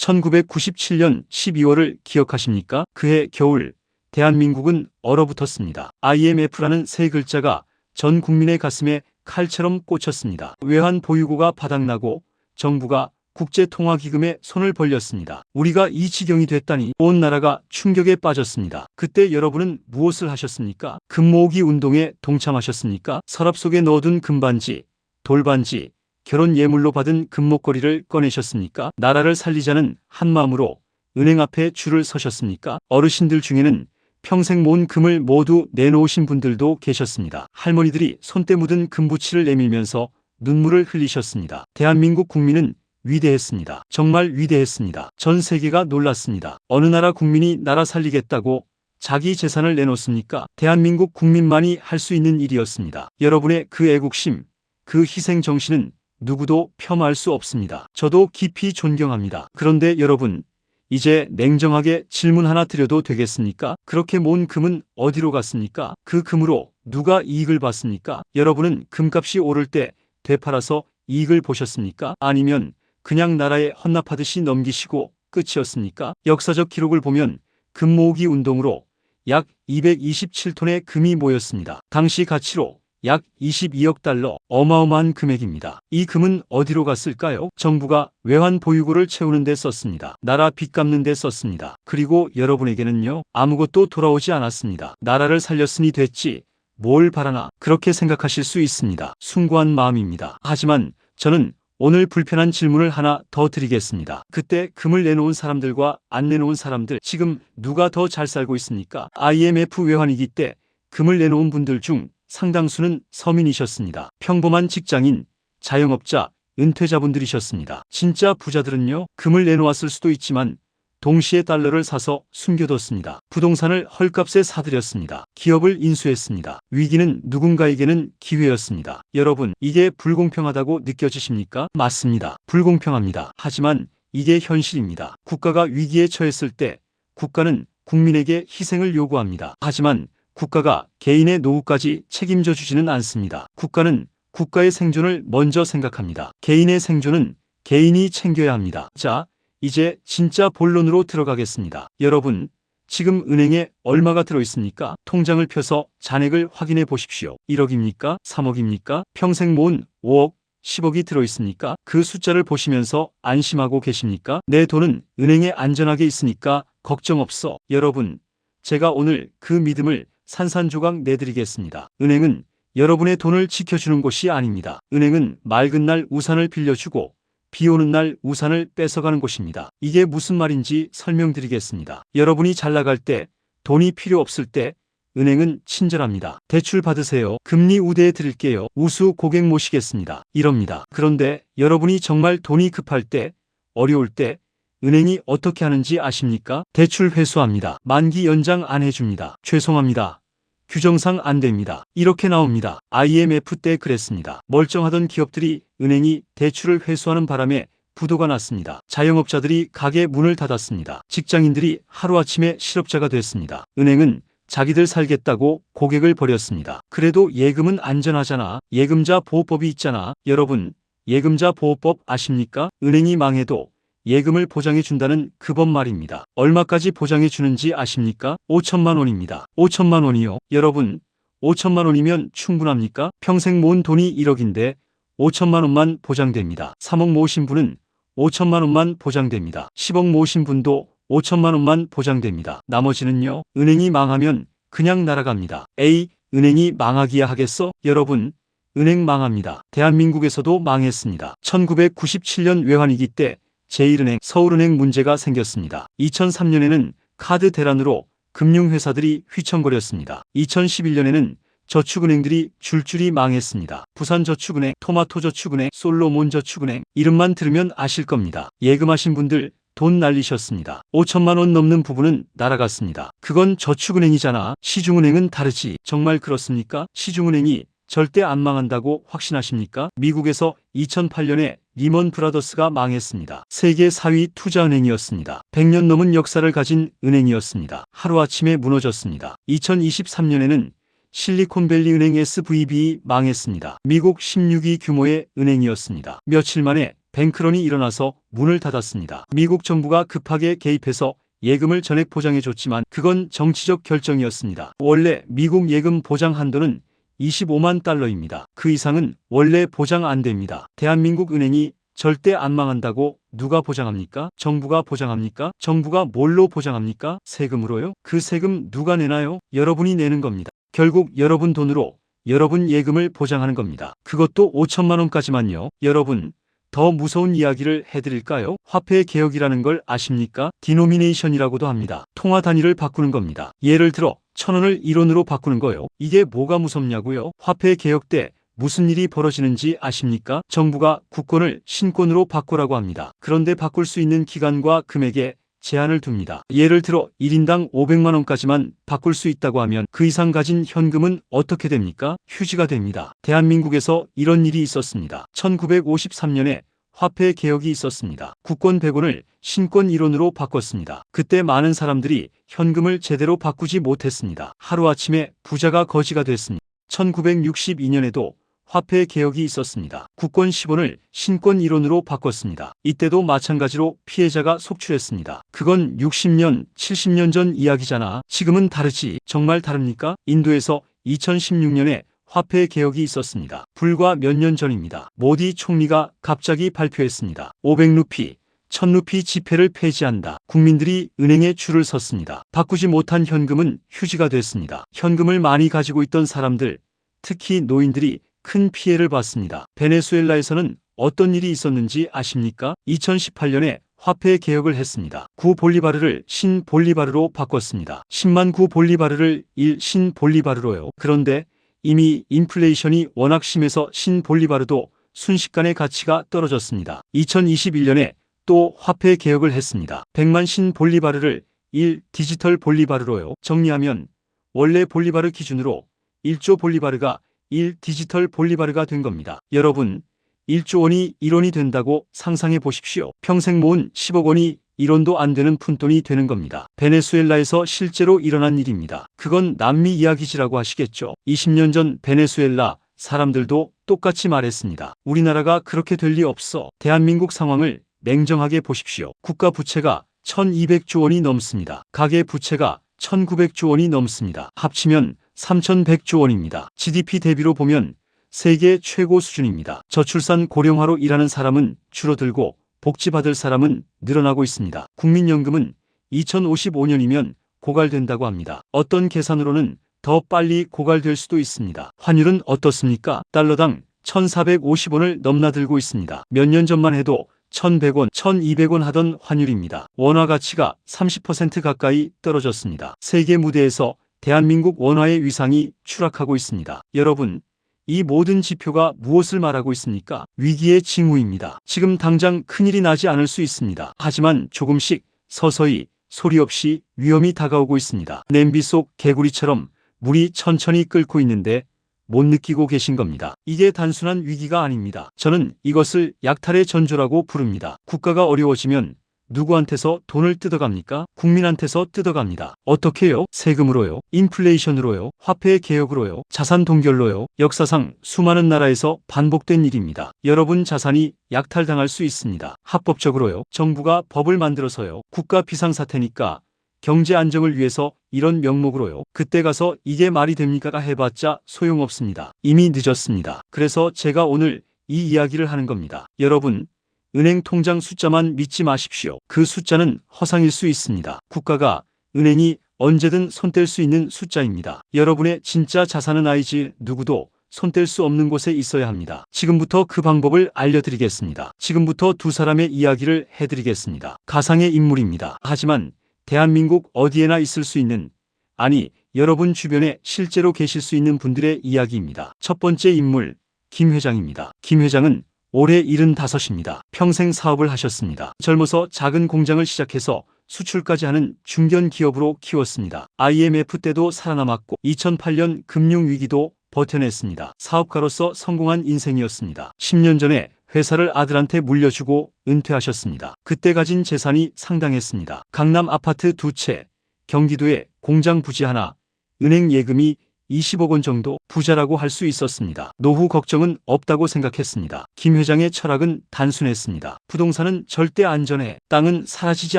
1997년 12월을 기억하십니까? 그해 겨울 대한민국은 얼어붙었습니다. IMF라는 세 글자가 전 국민의 가슴에 칼처럼 꽂혔습니다. 외환 보유고가 바닥나고 정부가 국제통화기금에 손을 벌렸습니다. 우리가 이 지경이 됐다니 온 나라가 충격에 빠졌습니다. 그때 여러분은 무엇을 하셨습니까? 금 모으기 운동에 동참하셨습니까? 서랍 속에 넣어둔 금반지, 돌반지, 결혼 예물로 받은 금목걸이를 꺼내셨습니까? 나라를 살리자는 한마음으로 은행 앞에 줄을 서셨습니까? 어르신들 중에는 평생 모은 금을 모두 내놓으신 분들도 계셨습니다. 할머니들이 손때 묻은 금부치를 내밀면서 눈물을 흘리셨습니다. 대한민국 국민은 위대했습니다. 정말 위대했습니다. 전 세계가 놀랐습니다. 어느 나라 국민이 나라 살리겠다고 자기 재산을 내놓습니까? 대한민국 국민만이 할 수 있는 일이었습니다. 여러분의 그 애국심, 그 희생 정신은 누구도 폄하할 수 없습니다. 저도 깊이 존경합니다. 그런데 여러분, 이제 냉정하게 질문 하나 드려도 되겠습니까? 그렇게 모은 금은 어디로 갔습니까? 그 금으로 누가 이익을 봤습니까? 여러분은 금값이 오를 때 되팔아서 이익을 보셨습니까? 아니면 그냥 나라에 헌납하듯이 넘기시고 끝이었습니까? 역사적 기록을 보면 금 모으기 운동으로 약 227톤의 금이 모였습니다. 당시 가치로 약 22억 달러, 어마어마한 금액입니다. 이 금은 어디로 갔을까요? 정부가 외환 보유고를 채우는 데 썼습니다. 나라 빚 갚는 데 썼습니다. 그리고 여러분에게는요, 아무것도 돌아오지 않았습니다. 나라를 살렸으니 됐지, 뭘 바라나, 그렇게 생각하실 수 있습니다. 숭고한 마음입니다. 하지만 저는 오늘 불편한 질문을 하나 더 드리겠습니다. 그때 금을 내놓은 사람들과 안 내놓은 사람들, 지금 누가 더 잘 살고 있습니까? IMF 외환위기 때 금을 내놓은 분들 중 상당수는 서민이셨습니다. 평범한 직장인, 자영업자, 은퇴자분들이셨습니다. 진짜 부자들은요, 금을 내놓았을 수도 있지만 동시에 달러를 사서 숨겨뒀습니다. 부동산을 헐값에 사들였습니다. 기업을 인수했습니다. 위기는 누군가에게는 기회였습니다. 여러분, 이게 불공평하다고 느껴지십니까? 맞습니다. 불공평합니다. 하지만 이게 현실입니다. 국가가 위기에 처했을 때 국가는 국민에게 희생을 요구합니다. 하지만 국가가 개인의 노후까지 책임져 주지는 않습니다. 국가는 국가의 생존을 먼저 생각합니다. 개인의 생존은 개인이 챙겨야 합니다. 자, 이제 진짜 본론으로 들어가겠습니다. 여러분, 지금 은행에 얼마가 들어있습니까? 통장을 펴서 잔액을 확인해 보십시오. 1억입니까? 3억입니까? 평생 모은 5억, 10억이 들어있습니까? 그 숫자를 보시면서 안심하고 계십니까? 내 돈은 은행에 안전하게 있으니까 걱정 없어. 여러분, 제가 오늘 그 믿음을 산산조각 내드리겠습니다. 은행은 여러분의 돈을 지켜주는 곳이 아닙니다. 은행은 맑은 날 우산을 빌려주고 비 오는 날 우산을 뺏어가는 곳입니다. 이게 무슨 말인지 설명드리겠습니다. 여러분이 잘 나갈 때, 돈이 필요 없을 때 은행은 친절합니다. 대출 받으세요. 금리 우대해 드릴게요. 우수 고객 모시겠습니다. 이럽니다. 그런데 여러분이 정말 돈이 급할 때, 어려울 때 은행이 어떻게 하는지 아십니까? 대출 회수합니다. 만기 연장 안 해줍니다. 죄송합니다. 규정상 안 됩니다. 이렇게 나옵니다. IMF 때 그랬습니다. 멀쩡하던 기업들이 은행이 대출을 회수하는 바람에 부도가 났습니다. 자영업자들이 가게 문을 닫았습니다. 직장인들이 하루아침에 실업자가 됐습니다. 은행은 자기들 살겠다고 고객을 버렸습니다. 그래도 예금은 안전하잖아. 예금자 보호법이 있잖아. 여러분, 예금자 보호법 아십니까? 은행이 망해도 예금을 보장해준다는 그 법 말입니다. 얼마까지 보장해주는지 아십니까? 5천만 원입니다. 5천만 원이요? 여러분, 5천만 원이면 충분합니까? 평생 모은 돈이 1억인데 5천만 원만 보장됩니다. 3억 모으신 분은 5천만 원만 보장됩니다. 10억 모으신 분도 5천만 원만 보장됩니다. 나머지는요? 은행이 망하면 그냥 날아갑니다. 에이, 은행이 망하기야 하겠어? 여러분, 은행 망합니다. 대한민국에서도 망했습니다. 1997년 외환위기 때 제1은행, 서울은행 문제가 생겼습니다. 2003년에는 카드 대란으로 금융회사들이 휘청거렸습니다. 2011년에는 저축은행들이 줄줄이 망했습니다. 부산저축은행, 토마토저축은행, 솔로몬저축은행, 이름만 들으면 아실 겁니다. 예금하신 분들 돈 날리셨습니다. 5천만 원 넘는 부분은 날아갔습니다. 그건 저축은행이잖아. 시중은행은 다르지. 정말 그렇습니까? 시중은행이 절대 안 망한다고 확신하십니까? 미국에서 2008년에 리먼 브라더스가 망했습니다. 세계 4위 투자은행이었습니다. 100년 넘은 역사를 가진 은행이었습니다. 하루아침에 무너졌습니다. 2023년에는 실리콘밸리 은행 SVB 망했습니다. 미국 16위 규모의 은행이었습니다. 며칠 만에 뱅크런이 일어나서 문을 닫았습니다. 미국 정부가 급하게 개입해서 예금을 전액 보장해줬지만 그건 정치적 결정이었습니다. 원래 미국 예금 보장 한도는 25만 달러입니다. 그 이상은 원래 보장 안 됩니다. 대한민국 은행이 절대 안 망한다고 누가 보장합니까? 정부가 보장합니까? 정부가 뭘로 보장합니까? 세금으로요? 그 세금 누가 내나요? 여러분이 내는 겁니다. 결국 여러분 돈으로 여러분 예금을 보장하는 겁니다. 그것도 5천만 원까지만요. 여러분, 더 무서운 이야기를 해드릴까요? 화폐 개혁이라는 걸 아십니까? 디노미네이션이라고도 합니다. 통화 단위를 바꾸는 겁니다. 예를 들어 1,000원을 1원으로 바꾸는 거요. 이게 뭐가 무섭냐고요? 화폐 개혁 때 무슨 일이 벌어지는지 아십니까? 정부가 국권을 신권으로 바꾸라고 합니다. 그런데 바꿀 수 있는 기간과 금액에 제한을 둡니다. 예를 들어 1인당 500만 원까지만 바꿀 수 있다고 하면 그 이상 가진 현금은 어떻게 됩니까? 휴지가 됩니다. 대한민국에서 이런 일이 있었습니다. 1953년에 화폐 개혁이 있었습니다. 국권 100원을 신권 1원으로 바꿨습니다. 그때 많은 사람들이 현금을 제대로 바꾸지 못했습니다. 하루아침에 부자가 거지가 됐습니다. 1962년에도 화폐 개혁이 있었습니다. 국권 10원을 신권 1원으로 바꿨습니다. 이때도 마찬가지로 피해자가 속출했습니다. 그건 60년, 70년 전 이야기잖아. 지금은 다르지. 정말 다릅니까? 인도에서 2016년에 화폐 개혁이 있었습니다. 불과 몇 년 전입니다. 모디 총리가 갑자기 발표했습니다. 500루피, 1000루피 지폐를 폐지한다. 국민들이 은행에 줄을 섰습니다. 바꾸지 못한 현금은 휴지가 됐습니다. 현금을 많이 가지고 있던 사람들, 특히 노인들이 큰 피해를 봤습니다. 베네수엘라에서는 어떤 일이 있었는지 아십니까? 2018년에 화폐 개혁을 했습니다. 9볼리바르를 신볼리바르로 바꿨습니다. 10만 9볼리바르를 1신볼리바르로요. 그런데 이미 인플레이션이 워낙 심해서 신볼리바르도 순식간에 가치가 떨어졌습니다. 2021년에 또 화폐 개혁을 했습니다. 100만 신볼리바르를 1디지털 볼리바르로요. 정리하면 원래 볼리바르 기준으로 1조 볼리바르가 1디지털 볼리바르가 된 겁니다. 여러분, 1조 원이 1원이 된다고 상상해 보십시오. 평생 모은 10억 원이 1원도 안 되는 푼돈이 되는 겁니다. 베네수엘라에서 실제로 일어난 일입니다. 그건 남미 이야기지라고 하시겠죠. 20년 전 베네수엘라 사람들도 똑같이 말했습니다. 우리나라가 그렇게 될 리 없어. 대한민국 상황을 냉정하게 보십시오. 국가 부채가 1200조 원이 넘습니다. 가계 부채가 1900조 원이 넘습니다. 합치면 3100조 원입니다. GDP 대비로 보면 세계 최고 수준입니다. 저출산 고령화로 일하는 사람은 줄어들고 복지받을 사람은 늘어나고 있습니다. 국민연금은 2055년이면 고갈된다고 합니다. 어떤 계산으로는 더 빨리 고갈될 수도 있습니다. 환율은 어떻습니까? 달러당 1450원을 넘나들고 있습니다. 몇 년 전만 해도 1100원, 1200원 하던 환율입니다. 원화 가치가 30% 가까이 떨어졌습니다. 세계 무대에서 대한민국 원화의 위상이 추락하고 있습니다. 여러분, 이 모든 지표가 무엇을 말하고 있습니까? 위기의 징후입니다. 지금 당장 큰일이 나지 않을 수 있습니다. 하지만 조금씩 서서히 소리 없이 위험이 다가오고 있습니다. 냄비 속 개구리처럼 물이 천천히 끓고 있는데 못 느끼고 계신 겁니다. 이게 단순한 위기가 아닙니다. 저는 이것을 약탈의 전조라고 부릅니다. 국가가 어려워지면 누구한테서 돈을 뜯어갑니까? 국민한테서 뜯어갑니다. 어떻게요? 세금으로요? 인플레이션으로요? 화폐 개혁으로요? 자산 동결로요? 역사상 수많은 나라에서 반복된 일입니다. 여러분 자산이 약탈당할 수 있습니다. 합법적으로요? 정부가 법을 만들어서요? 국가 비상사태니까 경제 안정을 위해서 이런 명목으로요. 그때 가서 이게 말이 됩니까? 해봤자 소용없습니다. 이미 늦었습니다. 그래서 제가 오늘 이 이야기를 하는 겁니다. 여러분, 은행 통장 숫자만 믿지 마십시오. 그 숫자는 허상일 수 있습니다. 국가가, 은행이 언제든 손뗄 수 있는 숫자입니다. 여러분의 진짜 자산은 아이지 누구도 손뗄 수 없는 곳에 있어야 합니다. 지금부터 그 방법을 알려드리겠습니다. 지금부터 두 사람의 이야기를 해드리겠습니다. 가상의 인물입니다. 하지만 대한민국 어디에나 있을 수 있는, 아니 여러분 주변에 실제로 계실 수 있는 분들의 이야기입니다. 첫 번째 인물, 김 회장입니다. 김 회장은 올해 75입니다. 평생 사업을 하셨습니다. 젊어서 작은 공장을 시작해서 수출까지 하는 중견 기업으로 키웠습니다. IMF 때도 살아남았고 2008년 금융위기도 버텨냈습니다. 사업가로서 성공한 인생이었습니다. 10년 전에 회사를 아들한테 물려주고 은퇴하셨습니다. 그때 가진 재산이 상당했습니다. 강남 아파트 2채, 경기도에 공장 부지 하나, 은행 예금이 20억 원 정도 부자라고 할 수 있었습니다. 노후 걱정은 없다고 생각했습니다. 김 회장의 철학은 단순했습니다. 부동산은 절대 안전해. 땅은 사라지지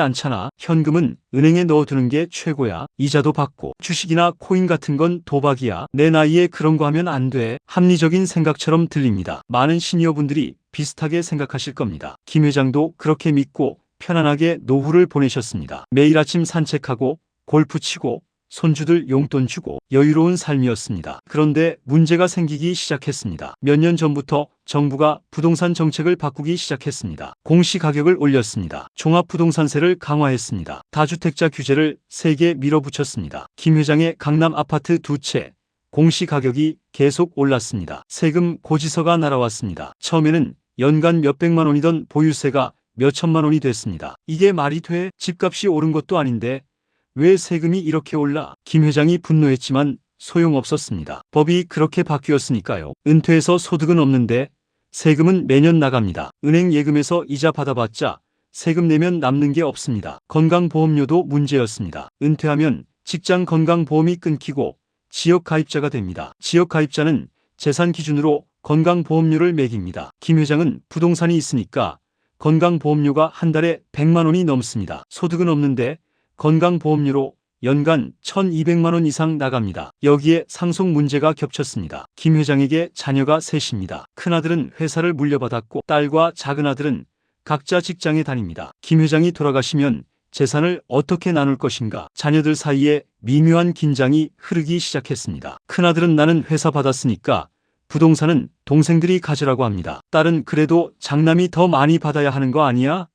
않잖아. 현금은 은행에 넣어두는 게 최고야. 이자도 받고. 주식이나 코인 같은 건 도박이야. 내 나이에 그런 거 하면 안 돼. 합리적인 생각처럼 들립니다. 많은 시니어분들이 비슷하게 생각하실 겁니다. 김 회장도 그렇게 믿고 편안하게 노후를 보내셨습니다. 매일 아침 산책하고 골프 치고 손주들 용돈 주고 여유로운 삶이었습니다. 그런데 문제가 생기기 시작했습니다. 몇 년 전부터 정부가 부동산 정책을 바꾸기 시작했습니다. 공시가격을 올렸습니다. 종합부동산세를 강화했습니다. 다주택자 규제를 세게 밀어붙였습니다. 김 회장의 강남 아파트 2채 공시가격이 계속 올랐습니다. 세금 고지서가 날아왔습니다. 처음에는 연간 몇백만 원이던 보유세가 몇천만 원이 됐습니다. 이게 말이 돼? 집값이 오른 것도 아닌데 왜 세금이 이렇게 올라? 김 회장이 분노했지만 소용없었습니다. 법이 그렇게 바뀌었으니까요. 은퇴해서 소득은 없는데 세금은 매년 나갑니다. 은행 예금에서 이자 받아봤자 세금 내면 남는 게 없습니다. 건강보험료도 문제였습니다. 은퇴하면 직장 건강보험이 끊기고 지역가입자가 됩니다. 지역가입자는 재산 기준으로 건강보험료를 매깁니다. 김 회장은 부동산이 있으니까 건강보험료가 한 달에 100만 원이 넘습니다. 소득은 없는데 건강보험료로 연간 1,200만 원 이상 나갑니다. 여기에 상속 문제가 겹쳤습니다. 김 회장에게 자녀가 셋입니다. 큰아들은 회사를 물려받았고 딸과 작은아들은 각자 직장에 다닙니다. 김 회장이 돌아가시면 재산을 어떻게 나눌 것인가? 자녀들 사이에 미묘한 긴장이 흐르기 시작했습니다. 큰아들은 나는 회사 받았으니까 부동산은 동생들이 가지라고 합니다. 딸은 그래도 장남이 더 많이 받아야 하는 거 아니야?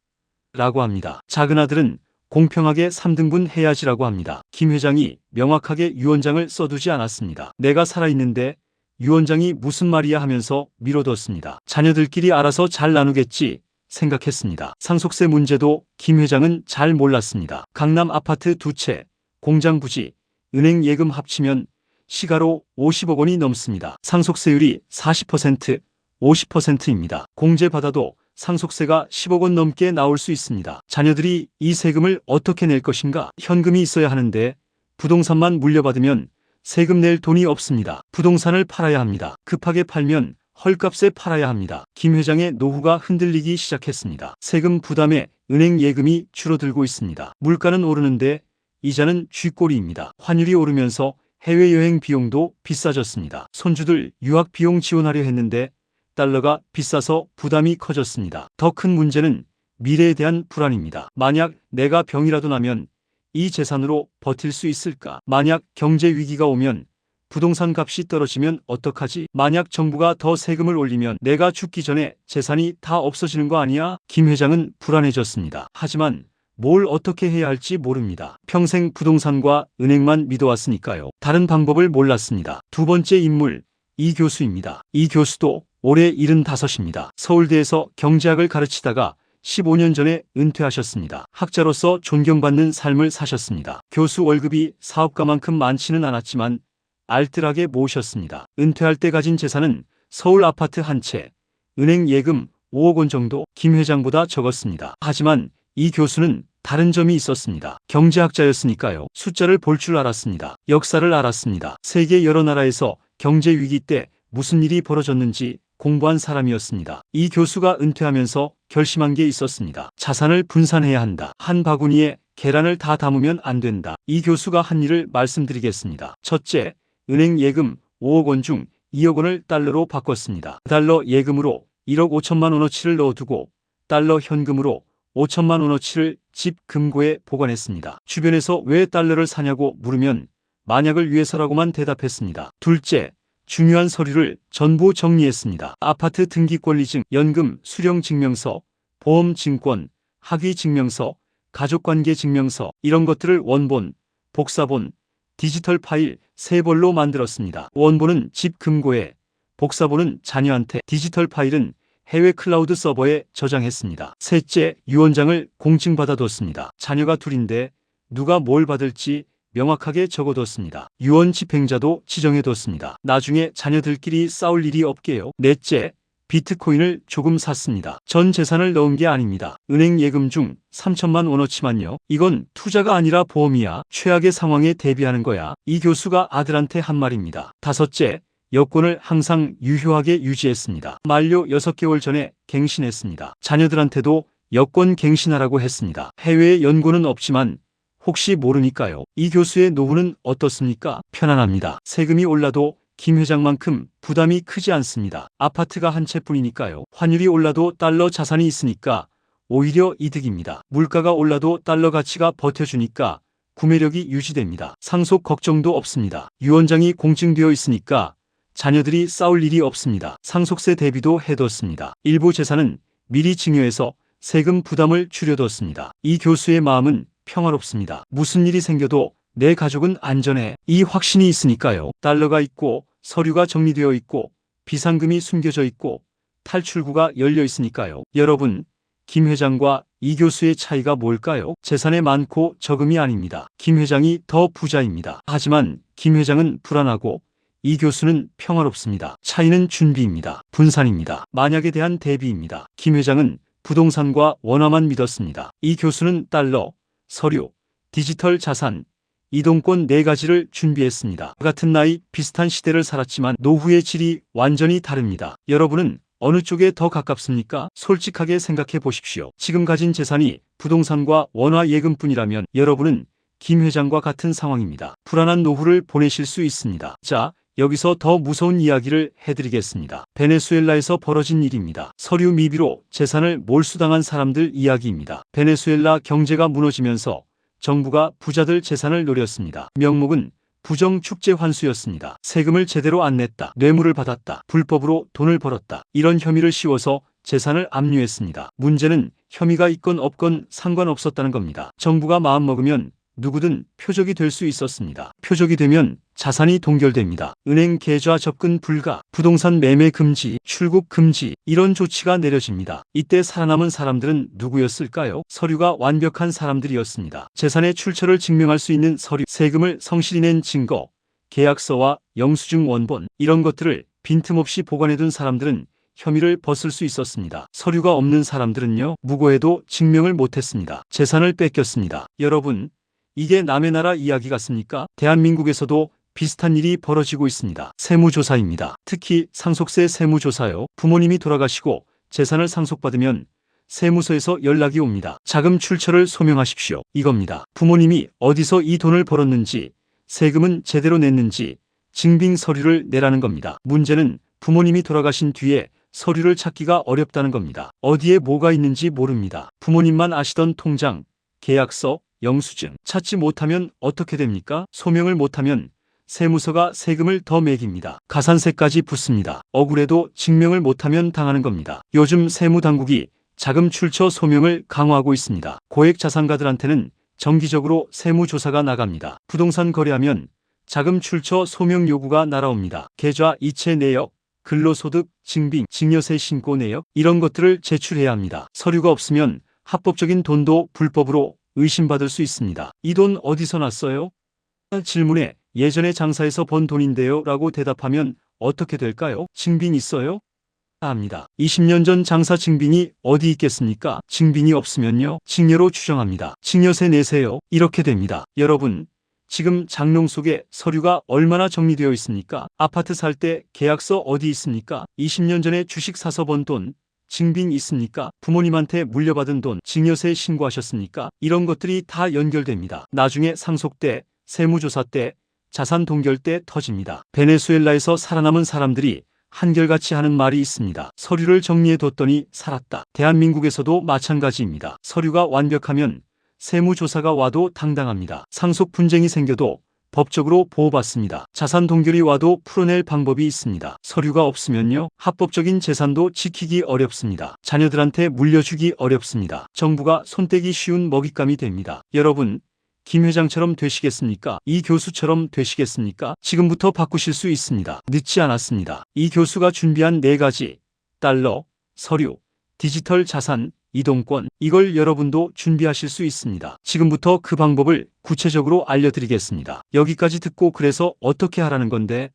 라고 합니다. 작은아들은 공평하게 3등분 해야지라고 합니다. 김 회장이 명확하게 유언장을 써두지 않았습니다. 내가 살아있는데 유언장이 무슨 말이야 하면서 미뤄뒀습니다. 자녀들끼리 알아서 잘 나누겠지 생각했습니다. 상속세 문제도 김 회장은 잘 몰랐습니다. 강남 아파트 2채, 공장 부지, 은행 예금 합치면 시가로 50억 원이 넘습니다. 상속세율이 40%, 50%입니다. 공제받아도 상속세가 10억 원 넘게 나올 수 있습니다. 자녀들이 이 세금을 어떻게 낼 것인가? 현금이 있어야 하는데 부동산만 물려받으면 세금 낼 돈이 없습니다. 부동산을 팔아야 합니다. 급하게 팔면 헐값에 팔아야 합니다. 김 회장의 노후가 흔들리기 시작했습니다. 세금 부담에 은행 예금이 줄어들고 있습니다. 물가는 오르는데 이자는 쥐꼬리입니다. 환율이 오르면서 해외여행 비용도 비싸졌습니다. 손주들 유학 비용 지원하려 했는데 달러가 비싸서 부담이 커졌습니다. 더 큰 문제는 미래에 대한 불안입니다. 만약 내가 병이라도 나면 이 재산으로 버틸 수 있을까? 만약 경제 위기가 오면 부동산 값이 떨어지면 어떡하지? 만약 정부가 더 세금을 올리면 내가 죽기 전에 재산이 다 없어지는 거 아니야? 김 회장은 불안해졌습니다. 하지만 뭘 어떻게 해야 할지 모릅니다. 평생 부동산과 은행만 믿어왔으니까요. 다른 방법을 몰랐습니다. 두 번째 인물, 이 교수입니다. 이 교수도 올해 75입니다. 서울대에서 경제학을 가르치다가 15년 전에 은퇴하셨습니다. 학자로서 존경받는 삶을 사셨습니다. 교수 월급이 사업가만큼 많지는 않았지만 알뜰하게 모으셨습니다. 은퇴할 때 가진 재산은 서울 아파트 한 채, 은행 예금 5억 원 정도, 김 회장보다 적었습니다. 하지만 이 교수는 다른 점이 있었습니다. 경제학자였으니까요. 숫자를 볼 줄 알았습니다. 역사를 알았습니다. 세계 여러 나라에서 경제 위기 때 무슨 일이 벌어졌는지 공부한 사람이었습니다. 이 교수가 은퇴하면서 결심한 게 있었습니다. 자산을 분산해야 한다. 한 바구니에 계란을 다 담으면 안 된다. 이 교수가 한 일을 말씀드리겠습니다. 첫째, 은행 예금 5억 원 중 2억 원을 달러로 바꿨습니다. 달러 예금으로 1억 5천만 원어치를 넣어두고 달러 현금으로 5천만 원어치를 집 금고에 보관했습니다. 주변에서 왜 달러를 사냐고 물으면 만약을 위해서라고만 대답했습니다. 둘째, 중요한 서류를 전부 정리했습니다. 아파트 등기권리증, 연금 수령 증명서, 보험 증권, 학위 증명서, 가족관계 증명서 이런 것들을 원본, 복사본, 디지털 파일 3벌로 만들었습니다. 원본은 집 금고에, 복사본은 자녀한테, 디지털 파일은 해외 클라우드 서버에 저장했습니다. 셋째, 유언장을 공증받아뒀습니다. 자녀가 둘인데 누가 뭘 받을지 명확하게 적어뒀습니다. 유언 집행자도 지정해뒀습니다. 나중에 자녀들끼리 싸울 일이 없게요. 넷째, 비트코인을 조금 샀습니다. 전 재산을 넣은 게 아닙니다. 은행 예금 중 3천만 원어치만요. 이건 투자가 아니라 보험이야. 최악의 상황에 대비하는 거야. 이 교수가 아들한테 한 말입니다. 다섯째, 여권을 항상 유효하게 유지했습니다. 만료 6개월 전에 갱신했습니다. 자녀들한테도 여권 갱신하라고 했습니다. 해외에 연고는 없지만 혹시 모르니까요. 이 교수의 노후는 어떻습니까? 편안합니다. 세금이 올라도 김 회장만큼 부담이 크지 않습니다. 아파트가 한 채뿐이니까요. 환율이 올라도 달러 자산이 있으니까 오히려 이득입니다. 물가가 올라도 달러 가치가 버텨주니까 구매력이 유지됩니다. 상속 걱정도 없습니다. 유언장이 공증되어 있으니까 자녀들이 싸울 일이 없습니다. 상속세 대비도 해뒀습니다. 일부 재산은 미리 증여해서 세금 부담을 줄여뒀습니다. 이 교수의 마음은 평화롭습니다. 무슨 일이 생겨도 내 가족은 안전해. 이 확신이 있으니까요. 달러가 있고 서류가 정리되어 있고 비상금이 숨겨져 있고 탈출구가 열려 있으니까요. 여러분, 김 회장과 이 교수의 차이가 뭘까요? 재산에 많고 적음이 아닙니다. 김 회장이 더 부자입니다. 하지만 김 회장은 불안하고 이 교수는 평화롭습니다. 차이는 준비입니다. 분산입니다. 만약에 대한 대비입니다. 김 회장은 부동산과 원화만 믿었습니다. 이 교수는 달러, 서류, 디지털 자산, 이동권 4가지를 준비했습니다. 같은 나이, 비슷한 시대를 살았지만 노후의 질이 완전히 다릅니다. 여러분은 어느 쪽에 더 가깝습니까? 솔직하게 생각해 보십시오. 지금 가진 재산이 부동산과 원화 예금뿐이라면 여러분은 김 회장과 같은 상황입니다. 불안한 노후를 보내실 수 있습니다. 자, 여기서 더 무서운 이야기를 해드리겠습니다. 베네수엘라에서 벌어진 일입니다. 서류 미비로 재산을 몰수당한 사람들 이야기입니다. 베네수엘라 경제가 무너지면서 정부가 부자들 재산을 노렸습니다. 명목은 부정축제 환수였습니다. 세금을 제대로 안 냈다. 뇌물을 받았다. 불법으로 돈을 벌었다. 이런 혐의를 씌워서 재산을 압류했습니다. 문제는 혐의가 있건 없건 상관없었다는 겁니다. 정부가 마음먹으면 누구든 표적이 될 수 있었습니다. 표적이 되면 자산이 동결됩니다. 은행 계좌 접근 불가, 부동산 매매 금지, 출국 금지 이런 조치가 내려집니다. 이때 살아남은 사람들은 누구였을까요? 서류가 완벽한 사람들이었습니다. 재산의 출처를 증명할 수 있는 서류, 세금을 성실히 낸 증거, 계약서와 영수증 원본 이런 것들을 빈틈없이 보관해둔 사람들은 혐의를 벗을 수 있었습니다. 서류가 없는 사람들은요, 무고해도 증명을 못했습니다. 재산을 뺏겼습니다. 여러분, 이게 남의 나라 이야기 같습니까? 대한민국에서도 비슷한 일이 벌어지고 있습니다. 세무조사입니다. 특히 상속세 세무조사요. 부모님이 돌아가시고 재산을 상속받으면 세무서에서 연락이 옵니다. 자금 출처를 소명하십시오. 이겁니다. 부모님이 어디서 이 돈을 벌었는지, 세금은 제대로 냈는지 증빙 서류를 내라는 겁니다. 문제는 부모님이 돌아가신 뒤에 서류를 찾기가 어렵다는 겁니다. 어디에 뭐가 있는지 모릅니다. 부모님만 아시던 통장, 계약서, 영수증 찾지 못하면 어떻게 됩니까? 소명을 못하면 세무서가 세금을 더 매깁니다. 가산세까지 붙습니다. 억울해도 증명을 못하면 당하는 겁니다. 요즘 세무당국이 자금 출처 소명을 강화하고 있습니다. 고액 자산가들한테는 정기적으로 세무조사가 나갑니다. 부동산 거래하면 자금 출처 소명 요구가 날아옵니다. 계좌 이체 내역, 근로소득 증빙, 증여세 신고 내역 이런 것들을 제출해야 합니다. 서류가 없으면 합법적인 돈도 불법으로 의심받을 수 있습니다. 이 돈 어디서 났어요? 질문에 예전에 장사해서 번 돈인데요 라고 대답하면 어떻게 될까요? 증빙 있어요? 합니다. 20년 전 장사 증빙이 어디 있겠습니까? 증빙이 없으면요, 증여로 추정합니다. 증여세 내세요. 이렇게 됩니다. 여러분, 지금 장롱 속에 서류가 얼마나 정리되어 있습니까? 아파트 살 때 계약서 어디 있습니까? 20년 전에 주식 사서 번 돈, 증빙 있습니까? 부모님한테 물려받은 돈, 증여세 신고하셨습니까? 이런 것들이 다 연결됩니다. 나중에 상속 때, 세무조사 때, 자산 동결 때 터집니다. 베네수엘라에서 살아남은 사람들이 한결같이 하는 말이 있습니다. 서류를 정리해뒀더니 살았다. 대한민국에서도 마찬가지입니다. 서류가 완벽하면 세무조사가 와도 당당합니다. 상속 분쟁이 생겨도 법적으로 보호받습니다. 자산 동결이 와도 풀어낼 방법이 있습니다. 서류가 없으면요, 합법적인 재산도 지키기 어렵습니다. 자녀들한테 물려주기 어렵습니다. 정부가 손떼기 쉬운 먹잇감이 됩니다. 여러분, 김 회장처럼 되시겠습니까? 이 교수처럼 되시겠습니까? 지금부터 바꾸실 수 있습니다. 늦지 않았습니다. 이 교수가 준비한 4가지, 달러, 서류, 디지털 자산, 이동권, 이걸 여러분도 준비하실 수 있습니다. 지금부터 그 방법을 구체적으로 알려드리겠습니다. 여기까지 듣고 그래서 어떻게 하라는 건데?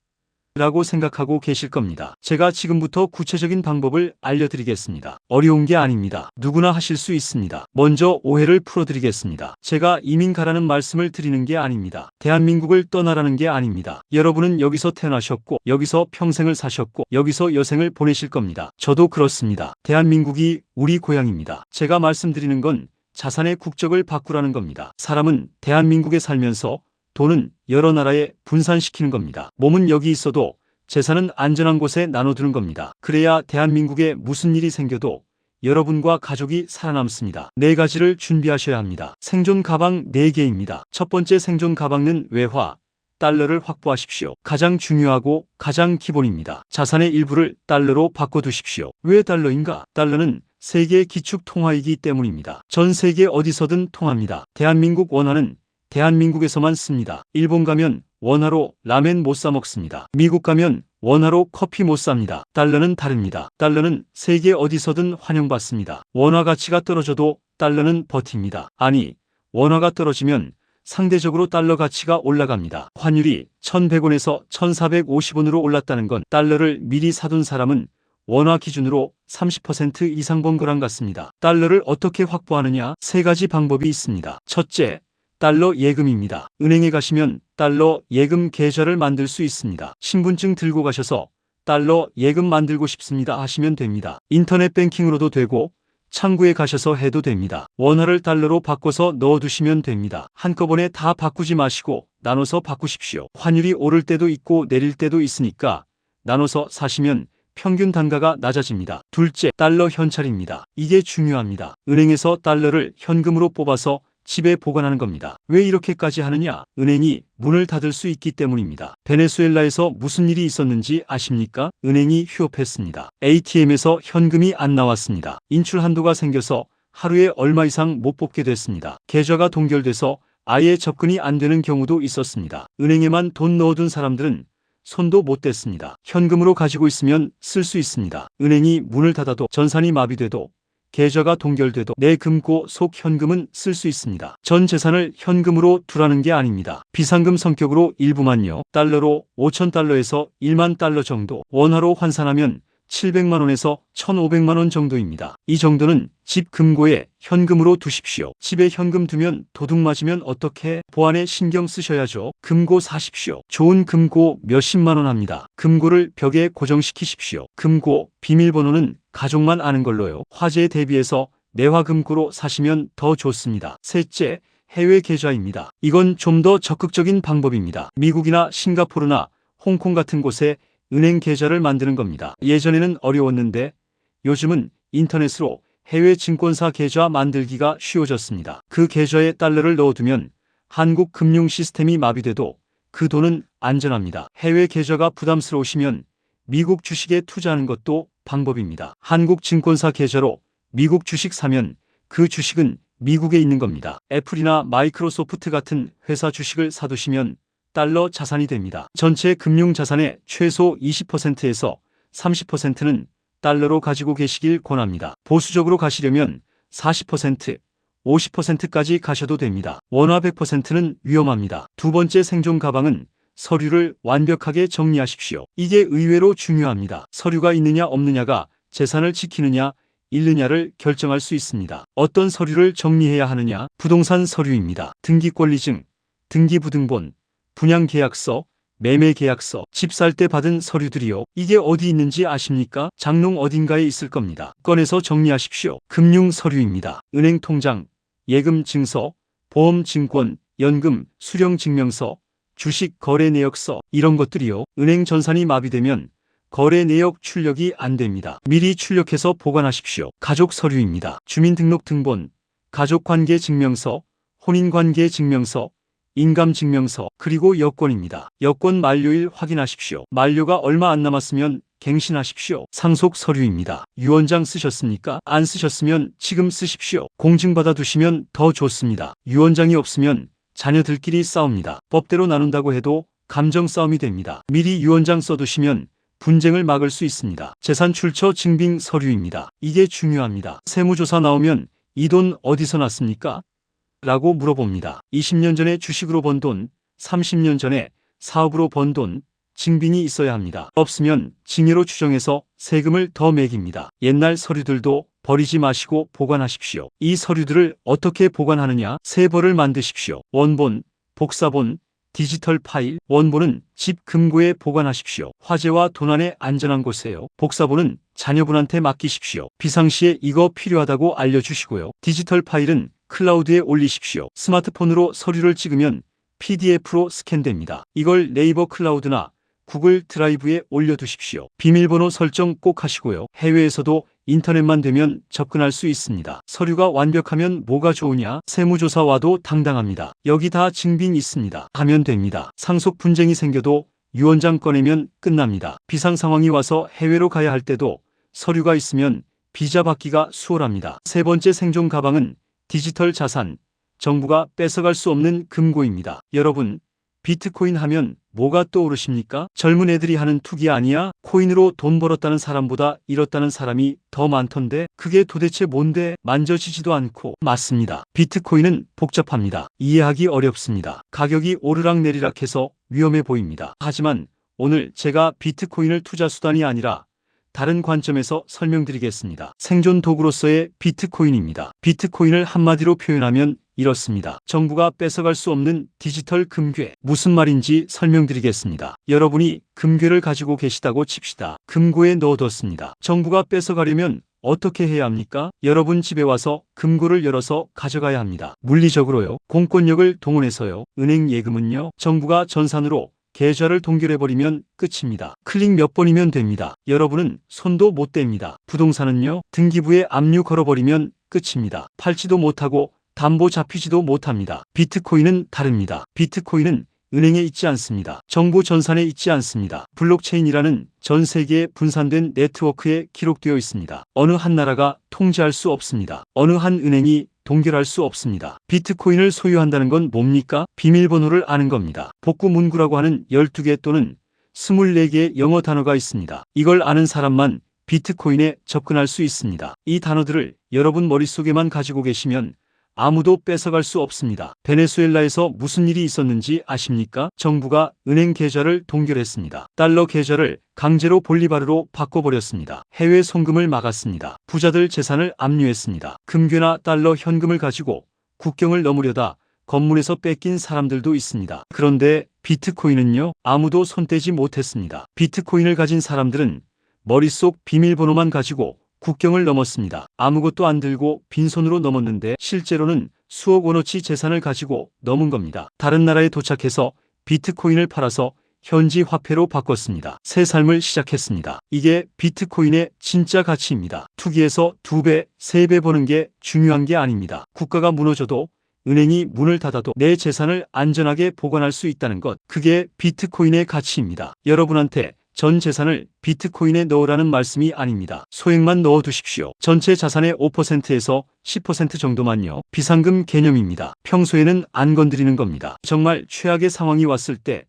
라고 생각하고 계실 겁니다. 제가 지금부터 구체적인 방법을 알려드리겠습니다. 어려운 게 아닙니다. 누구나 하실 수 있습니다. 먼저 오해를 풀어드리겠습니다. 제가 이민 가라는 말씀을 드리는 게 아닙니다. 대한민국을 떠나라는 게 아닙니다. 여러분은 여기서 태어나셨고 여기서 평생을 사셨고 여기서 여생을 보내실 겁니다. 저도 그렇습니다. 대한민국이 우리 고향입니다. 제가 말씀드리는 건 자산의 국적을 바꾸라는 겁니다. 사람은 대한민국에 살면서 돈은 여러 나라에 분산시키는 겁니다. 몸은 여기 있어도 재산은 안전한 곳에 나눠두는 겁니다. 그래야 대한민국에 무슨 일이 생겨도 여러분과 가족이 살아남습니다. 4가지를 준비하셔야 합니다. 생존 가방 4개입니다. 첫 번째 생존 가방은 외화, 달러를 확보하십시오. 가장 중요하고 가장 기본입니다. 자산의 일부를 달러로 바꿔두십시오. 왜 달러인가? 달러는 세계의 기축 통화이기 때문입니다. 전 세계 어디서든 통합니다. 대한민국 원화는 대한민국에서만 씁니다. 일본 가면 원화로 라멘 못 사 먹습니다. 미국 가면 원화로 커피 못 삽니다. 달러는 다릅니다. 달러는 세계 어디서든 환영받습니다. 원화 가치가 떨어져도 달러는 버팁니다. 아니, 원화가 떨어지면 상대적으로 달러 가치가 올라갑니다. 환율이 1100원에서 1450원으로 올랐다는 건 달러를 미리 사둔 사람은 원화 기준으로 30% 이상 번 거랑 같습니다. 달러를 어떻게 확보하느냐? 3가지 방법이 있습니다. 첫째, 달러 예금입니다. 은행에 가시면 달러 예금 계좌를 만들 수 있습니다. 신분증 들고 가셔서 달러 예금 만들고 싶습니다 하시면 됩니다. 인터넷 뱅킹으로도 되고 창구에 가셔서 해도 됩니다. 원화를 달러로 바꿔서 넣어두시면 됩니다. 한꺼번에 다 바꾸지 마시고 나눠서 바꾸십시오. 환율이 오를 때도 있고 내릴 때도 있으니까 나눠서 사시면 평균 단가가 낮아집니다. 둘째, 달러 현찰입니다. 이게 중요합니다. 은행에서 달러를 현금으로 뽑아서 집에 보관하는 겁니다. 왜 이렇게까지 하느냐? 은행이 문을 닫을 수 있기 때문입니다. 베네수엘라에서 무슨 일이 있었는지 아십니까? 은행이 휴업했습니다. ATM에서 현금이 안 나왔습니다. 인출 한도가 생겨서 하루에 얼마 이상 못 뽑게 됐습니다. 계좌가 동결돼서 아예 접근이 안 되는 경우도 있었습니다. 은행에만 돈 넣어둔 사람들은 손도 못 댔습니다. 현금으로 가지고 있으면 쓸 수 있습니다. 은행이 문을 닫아도 전산이 마비돼도 계좌가 동결돼도 내 금고 속 현금은 쓸 수 있습니다. 전 재산을 현금으로 두라는 게 아닙니다. 비상금 성격으로 일부만요. 달러로 5,000달러에서 1만 달러 정도, 원화로 환산하면 700만 원에서 1,500만 원 정도입니다. 이 정도는 집 금고에 현금으로 두십시오. 집에 현금 두면 도둑 맞으면 어떻게? 보안에 신경 쓰셔야죠. 금고 사십시오. 좋은 금고 몇십만 원 합니다. 금고를 벽에 고정시키십시오. 금고 비밀번호는 가족만 아는 걸로요. 화재에 대비해서 내화 금고로 사시면 더 좋습니다. 셋째, 해외 계좌입니다. 이건 좀 더 적극적인 방법입니다. 미국이나 싱가포르나 홍콩 같은 곳에 은행 계좌를 만드는 겁니다. 예전에는 어려웠는데 요즘은 인터넷으로 해외 증권사 계좌 만들기가 쉬워졌습니다. 그 계좌에 달러를 넣어두면 한국 금융 시스템이 마비돼도 그 돈은 안전합니다. 해외 계좌가 부담스러우시면 미국 주식에 투자하는 것도 방법입니다. 한국 증권사 계좌로 미국 주식 사면 그 주식은 미국에 있는 겁니다. 애플이나 마이크로소프트 같은 회사 주식을 사두시면 달러 자산이 됩니다. 전체 금융 자산의 최소 20%에서 30%는 달러로 가지고 계시길 권합니다. 보수적으로 가시려면 40%, 50%까지 가셔도 됩니다. 원화 100%는 위험합니다. 두 번째 생존 가방은 서류를 완벽하게 정리하십시오. 이게 의외로 중요합니다. 서류가 있느냐 없느냐가 재산을 지키느냐 잃느냐를 결정할 수 있습니다. 어떤 서류를 정리해야 하느냐? 부동산 서류입니다. 등기권리증, 등기부등본, 분양계약서, 매매계약서, 집 살 때 받은 서류들이요. 이게 어디 있는지 아십니까? 장롱 어딘가에 있을 겁니다. 꺼내서 정리하십시오. 금융 서류입니다. 은행 통장, 예금 증서, 보험 증권, 연금, 수령 증명서, 주식 거래 내역서 이런 것들이요. 은행 전산이 마비되면 거래 내역 출력이 안 됩니다. 미리 출력해서 보관하십시오. 가족 서류입니다. 주민등록등본, 가족관계 증명서, 혼인관계 증명서, 인감증명서, 그리고 여권입니다. 여권 만료일 확인하십시오. 만료가 얼마 안 남았으면 갱신하십시오. 상속 서류입니다. 유언장 쓰셨습니까? 안 쓰셨으면 지금 쓰십시오. 공증받아 두시면 더 좋습니다. 유언장이 없으면 자녀들끼리 싸웁니다. 법대로 나눈다고 해도 감정 싸움이 됩니다. 미리 유언장 써두시면 분쟁을 막을 수 있습니다. 재산 출처 증빙 서류입니다. 이게 중요합니다. 세무조사 나오면 이 돈 어디서 났습니까? 라고 물어봅니다. 20년 전에 주식으로 번 돈, 30년 전에 사업으로 번 돈, 증빙이 있어야 합니다. 없으면 징계로 추정해서 세금을 더 매깁니다. 옛날 서류들도 버리지 마시고 보관하십시오. 이 서류들을 어떻게 보관하느냐? 새 벌을 만드십시오. 원본, 복사본, 디지털 파일. 원본은 집 금고에 보관하십시오. 화재와 도난에 안전한 곳에요. 복사본은 자녀분한테 맡기십시오. 비상시에 이거 필요하다고 알려주시고요. 디지털 파일은 클라우드에 올리십시오. 스마트폰으로 서류를 찍으면 PDF로 스캔됩니다. 이걸 네이버 클라우드나 구글 드라이브에 올려두십시오. 비밀번호 설정 꼭 하시고요. 해외에서도 인터넷만 되면 접근할 수 있습니다. 서류가 완벽하면 뭐가 좋으냐? 세무조사 와도 당당합니다. 여기 다 증빙 있습니다. 하면 됩니다. 상속 분쟁이 생겨도 유언장 꺼내면 끝납니다. 비상 상황이 와서 해외로 가야 할 때도 서류가 있으면 비자 받기가 수월합니다. 세 번째 생존 가방은 디지털 자산, 정부가 뺏어갈 수 없는 금고입니다. 여러분, 비트코인 하면 뭐가 떠오르십니까? 젊은 애들이 하는 투기 아니야? 코인으로 돈 벌었다는 사람보다 잃었다는 사람이 더 많던데 그게 도대체 뭔데? 만져지지도 않고. 맞습니다. 비트코인은 복잡합니다. 이해하기 어렵습니다. 가격이 오르락내리락 해서 위험해 보입니다. 하지만 오늘 제가 비트코인을 투자 수단이 아니라 다른 관점에서 설명드리겠습니다. 생존 도구로서의 비트코인입니다. 비트코인을 한마디로 표현하면 이렇습니다. 정부가 뺏어갈 수 없는 디지털 금괴. 무슨 말인지 설명드리겠습니다. 여러분이 금괴를 가지고 계시다고 칩시다. 금고에 넣어뒀습니다. 정부가 뺏어가려면 어떻게 해야 합니까? 여러분 집에 와서 금고를 열어서 가져가야 합니다. 물리적으로요. 공권력을 동원해서요. 은행 예금은요. 정부가 전산으로 계좌를 동결해버리면 끝입니다. 클릭 몇 번이면 됩니다. 여러분은 손도 못 댑니다. 부동산은요. 등기부에 압류 걸어버리면 끝입니다. 팔지도 못하고 담보 잡히지도 못합니다. 비트코인은 다릅니다. 비트코인은 은행에 있지 않습니다. 정부 전산에 있지 않습니다. 블록체인이라는 전 세계에 분산된 네트워크에 기록되어 있습니다. 어느 한 나라가 통제할 수 없습니다. 어느 한 은행이 동결할 수 없습니다. 비트코인을 소유한다는 건 뭡니까? 비밀번호를 아는 겁니다. 복구 문구라고 하는 12개 또는 24개의 영어 단어가 있습니다. 이걸 아는 사람만 비트코인에 접근할 수 있습니다. 이 단어들을 여러분 머릿속에만 가지고 계시면 아무도 뺏어갈 수 없습니다. 베네수엘라에서 무슨 일이 있었는지 아십니까? 정부가 은행 계좌를 동결했습니다. 달러 계좌를 강제로 볼리바르로 바꿔버렸습니다. 해외 송금을 막았습니다. 부자들 재산을 압류했습니다. 금괴나 달러 현금을 가지고 국경을 넘으려다 검문에서 뺏긴 사람들도 있습니다. 그런데 비트코인은요, 아무도 손대지 못했습니다. 비트코인을 가진 사람들은 머릿속 비밀번호만 가지고 국경을 넘었습니다. 아무것도 안 들고 빈손으로 넘었는데 실제로는 수억 원어치 재산을 가지고 넘은 겁니다. 다른 나라에 도착해서 비트코인을 팔아서 현지 화폐로 바꿨습니다. 새 삶을 시작했습니다. 이게 비트코인의 진짜 가치입니다. 투기에서 2배, 3배 버는 게 중요한 게 아닙니다. 국가가 무너져도 은행이 문을 닫아도 내 재산을 안전하게 보관할 수 있다는 것, 그게 비트코인의 가치입니다. 여러분한테 전 재산을 비트코인에 넣으라는 말씀이 아닙니다. 소액만 넣어두십시오. 전체 자산의 5%에서 10% 정도만요. 비상금 개념입니다. 평소에는 안 건드리는 겁니다. 정말 최악의 상황이 왔을 때,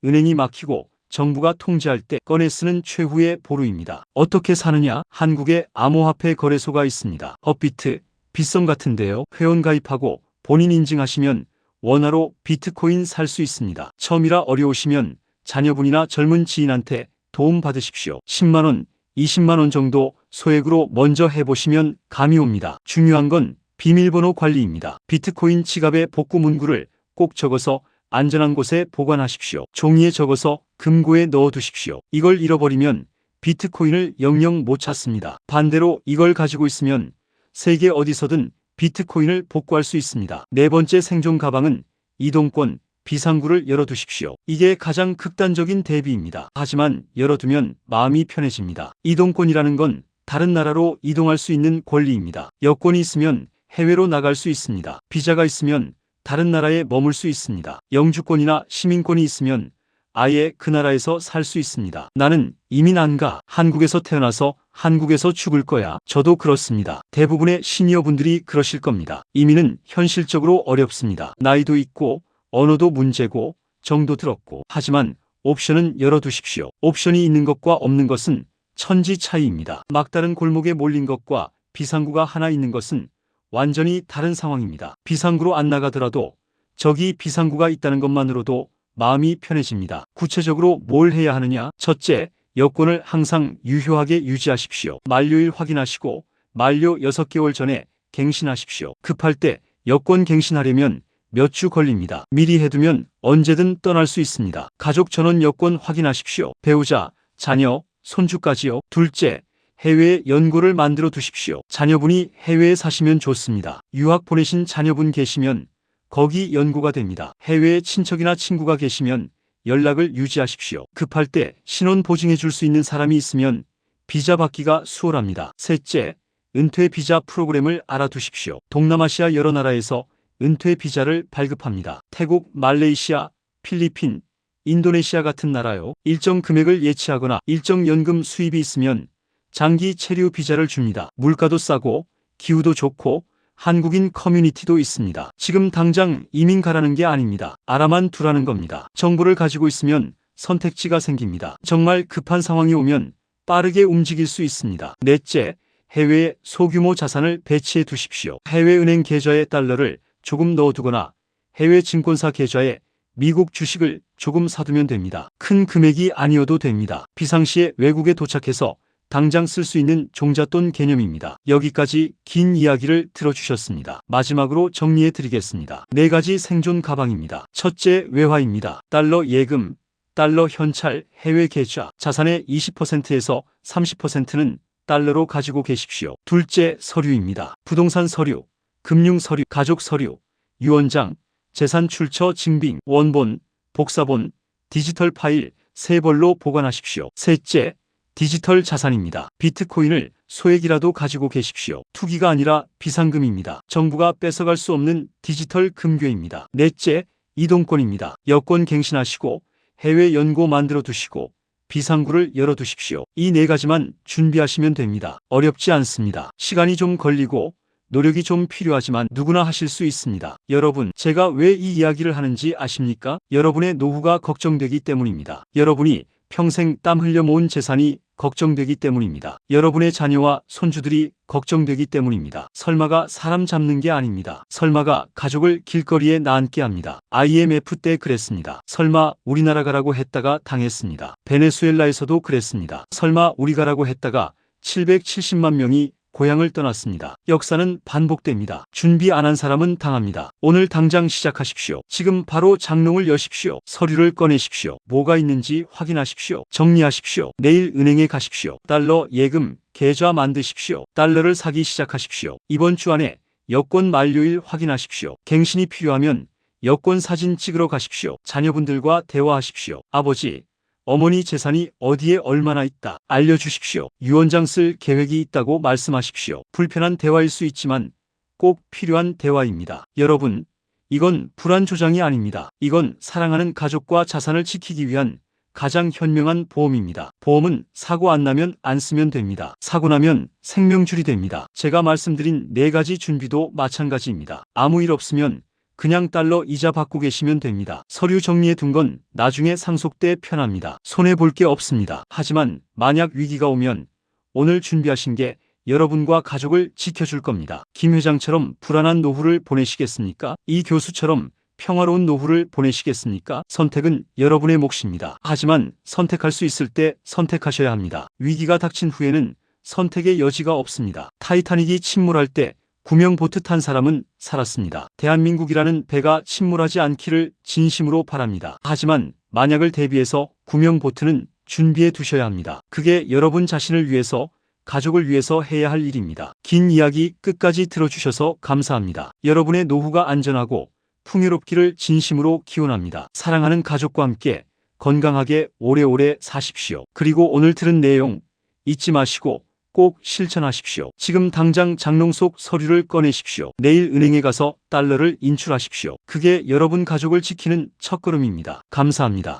은행이 막히고 정부가 통제할 때 꺼내 쓰는 최후의 보루입니다. 어떻게 사느냐? 한국에 암호화폐 거래소가 있습니다. 업비트, 빗썸 같은데요. 회원 가입하고 본인 인증하시면 원화로 비트코인 살 수 있습니다. 처음이라 어려우시면 자녀분이나 젊은 지인한테 도움 받으십시오. 10만원, 20만원 정도 소액으로 먼저 해보시면 감이 옵니다. 중요한 건 비밀번호 관리입니다. 비트코인 지갑의 복구 문구를 꼭 적어서 안전한 곳에 보관하십시오. 종이에 적어서 금고에 넣어두십시오. 이걸 잃어버리면 비트코인을 영영 못 찾습니다. 반대로 이걸 가지고 있으면 세계 어디서든 비트코인을 복구할 수 있습니다. 네 번째 생존 가방은 이동권, 비상구를 열어두십시오. 이게 가장 극단적인 대비입니다. 하지만 열어두면 마음이 편해집니다. 이동권이라는 건 다른 나라로 이동할 수 있는 권리입니다. 여권이 있으면 해외로 나갈 수 있습니다. 비자가 있으면 다른 나라에 머물 수 있습니다. 영주권이나 시민권이 있으면 아예 그 나라에서 살 수 있습니다. 나는 이민 안 가. 한국에서 태어나서 한국에서 죽을 거야. 저도 그렇습니다. 대부분의 시니어분들이 그러실 겁니다. 이민은 현실적으로 어렵습니다. 나이도 있고 언어도 문제고 정도 들었고. 하지만 옵션은 열어두십시오. 옵션이 있는 것과 없는 것은 천지 차이입니다. 막다른 골목에 몰린 것과 비상구가 하나 있는 것은 완전히 다른 상황입니다. 비상구로 안 나가더라도 저기 비상구가 있다는 것만으로도 마음이 편해집니다. 구체적으로 뭘 해야 하느냐? 첫째, 여권을 항상 유효하게 유지하십시오. 만료일 확인하시고 만료 6개월 전에 갱신하십시오. 급할 때 여권 갱신하려면 몇 주 걸립니다. 미리 해두면 언제든 떠날 수 있습니다. 가족 전원 여권 확인하십시오. 배우자, 자녀, 손주까지요. 둘째, 해외에 연고를 만들어 두십시오. 자녀분이 해외에 사시면 좋습니다. 유학 보내신 자녀분 계시면 거기 연고가 됩니다. 해외에 친척이나 친구가 계시면 연락을 유지하십시오. 급할 때 신원 보증해 줄 수 있는 사람이 있으면 비자 받기가 수월합니다. 셋째, 은퇴 비자 프로그램을 알아두십시오. 동남아시아 여러 나라에서 은퇴 비자를 발급합니다. 태국, 말레이시아, 필리핀, 인도네시아 같은 나라요. 일정 금액을 예치하거나 일정 연금 수입이 있으면 장기 체류 비자를 줍니다. 물가도 싸고 기후도 좋고 한국인 커뮤니티도 있습니다. 지금 당장 이민 가라는 게 아닙니다. 알아만 두라는 겁니다. 정보를 가지고 있으면 선택지가 생깁니다. 정말 급한 상황이 오면 빠르게 움직일 수 있습니다. 넷째, 해외에 소규모 자산을 배치해 두십시오. 해외은행 계좌에 달러를 조금 넣어두거나 해외 증권사 계좌에 미국 주식을 조금 사두면 됩니다. 큰 금액이 아니어도 됩니다. 비상시에 외국에 도착해서 당장 쓸 수 있는 종잣돈 개념입니다. 여기까지 긴 이야기를 들어주셨습니다. 마지막으로 정리해 드리겠습니다. 4가지 생존 가방입니다. 첫째, 외화입니다. 달러 예금, 달러 현찰, 해외 계좌, 자산의 20%에서 30%는 달러로 가지고 계십시오. 둘째, 서류입니다. 부동산 서류, 금융 서류, 가족 서류, 유언장, 재산 출처 증빙, 원본, 복사본, 디지털 파일, 세 벌로 보관하십시오. 셋째, 디지털 자산입니다. 비트코인을 소액이라도 가지고 계십시오. 투기가 아니라 비상금입니다. 정부가 뺏어갈 수 없는 디지털 금괴입니다. 넷째, 이동권입니다. 여권 갱신하시고 해외 연고 만들어 두시고 비상구를 열어두십시오. 이 4가지만 준비하시면 됩니다. 어렵지 않습니다. 시간이 좀 걸리고 노력이 좀 필요하지만 누구나 하실 수 있습니다. 여러분, 제가 왜 이 이야기를 하는지 아십니까? 여러분의 노후가 걱정되기 때문입니다. 여러분이 평생 땀 흘려 모은 재산이 걱정되기 때문입니다. 여러분의 자녀와 손주들이 걱정되기 때문입니다. 설마가 사람 잡는 게 아닙니다. 설마가 가족을 길거리에 나앉게 합니다. IMF 때 그랬습니다. 설마 우리나라 가라고 했다가 당했습니다. 베네수엘라에서도 그랬습니다. 설마 우리 가라고 했다가 770만 명이 고향을 떠났습니다. 역사는 반복됩니다. 준비 안 한 사람은 당합니다. 오늘 당장 시작하십시오. 지금 바로 장롱을 여십시오. 서류를 꺼내십시오. 뭐가 있는지 확인하십시오. 정리하십시오. 내일 은행에 가십시오. 달러 예금 계좌 만드십시오. 달러를 사기 시작하십시오. 이번 주 안에 여권 만료일 확인하십시오. 갱신이 필요하면 여권 사진 찍으러 가십시오. 자녀분들과 대화하십시오. 아버지, 어머니 재산이 어디에 얼마나 있다 알려주십시오. 유언장 쓸 계획이 있다고 말씀하십시오. 불편한 대화일 수 있지만 꼭 필요한 대화입니다. 여러분, 이건 불안 조장이 아닙니다. 이건 사랑하는 가족과 자산을 지키기 위한 가장 현명한 보험입니다. 보험은 사고 안 나면 안 쓰면 됩니다. 사고 나면 생명줄이 됩니다. 제가 말씀드린 4가지 준비도 마찬가지입니다. 아무 일 없으면 그냥 달러 이자 받고 계시면 됩니다. 서류 정리해 둔 건 나중에 상속 때 편합니다. 손해볼 게 없습니다. 하지만 만약 위기가 오면 오늘 준비하신 게 여러분과 가족을 지켜줄 겁니다. 김 회장처럼 불안한 노후를 보내시겠습니까? 이 교수처럼 평화로운 노후를 보내시겠습니까? 선택은 여러분의 몫입니다. 하지만 선택할 수 있을 때 선택하셔야 합니다. 위기가 닥친 후에는 선택의 여지가 없습니다. 타이타닉이 침몰할 때 구명보트 탄 사람은 살았습니다. 대한민국이라는 배가 침몰하지 않기를 진심으로 바랍니다. 하지만 만약을 대비해서 구명보트는 준비해 두셔야 합니다. 그게 여러분 자신을 위해서, 가족을 위해서 해야 할 일입니다. 긴 이야기 끝까지 들어주셔서 감사합니다. 여러분의 노후가 안전하고 풍요롭기를 진심으로 기원합니다. 사랑하는 가족과 함께 건강하게 오래오래 사십시오. 그리고 오늘 들은 내용 잊지 마시고 꼭 실천하십시오. 지금 당장 장롱 속 서류를 꺼내십시오. 내일 은행에 가서 달러를 인출하십시오. 그게 여러분 가족을 지키는 첫걸음입니다. 감사합니다.